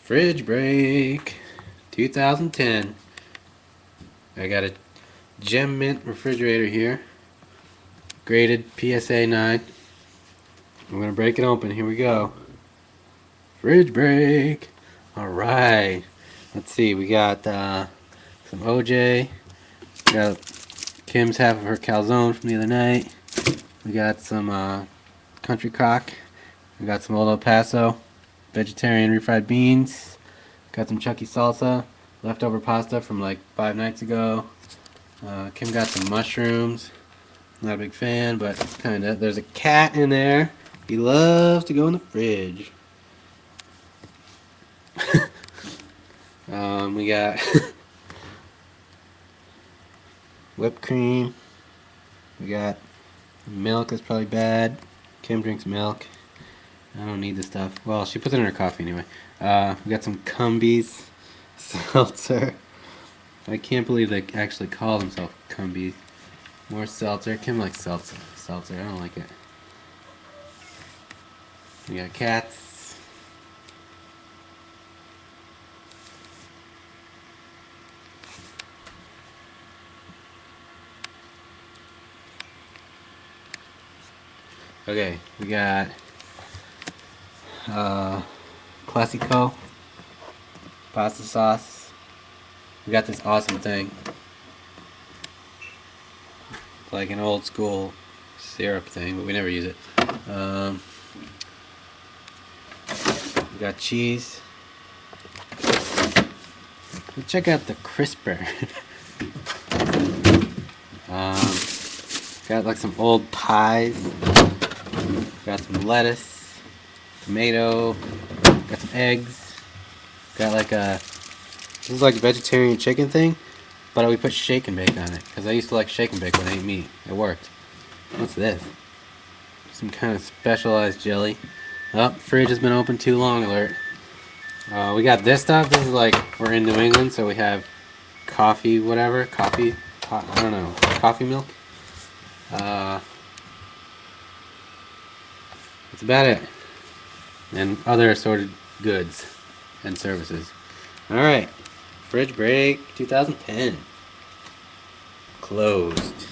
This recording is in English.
Fridge break 2010. I got a Gem Mint refrigerator here, graded PSA 9. I'm gonna break it open. Here we go. Fridge break. Alright. Let's see, we got some OJ. We got Kim's half of her calzone from the other night. We got some country crock. We got some Old El Paso vegetarian refried beans. Got some Chucky salsa, leftover pasta from like 5 nights ago. Kim got some mushrooms. Not a big fan, but kinda. There's a cat in there. He loves to go in the fridge. We got whipped cream. We got milk that's probably bad. Kim drinks milk. I don't need this stuff. Well, she puts it in her coffee anyway. We got some Cumbies seltzer. I can't believe they actually call themselves Cumbies. More seltzer. Kim likes seltzer. I don't like it. We got cats. Okay, we got Classico pasta sauce. We got this awesome thing. It's like an old school syrup thing, but we never use it. We got cheese. Check out the crisper. Got like some old pies. Got some lettuce, tomato, got some eggs. Got like this is like a vegetarian chicken thing, but we put shake and bake on it because I used to like shake and bake when I ate meat. It worked. What's this? Some kind of specialized jelly. Oh, fridge has been open too long alert. We got this stuff. This is like, we're in New England, so we have coffee, whatever. Coffee, I don't know, coffee milk. That's about it. And other assorted goods and services. Alright. Fridge break 2010. Closed.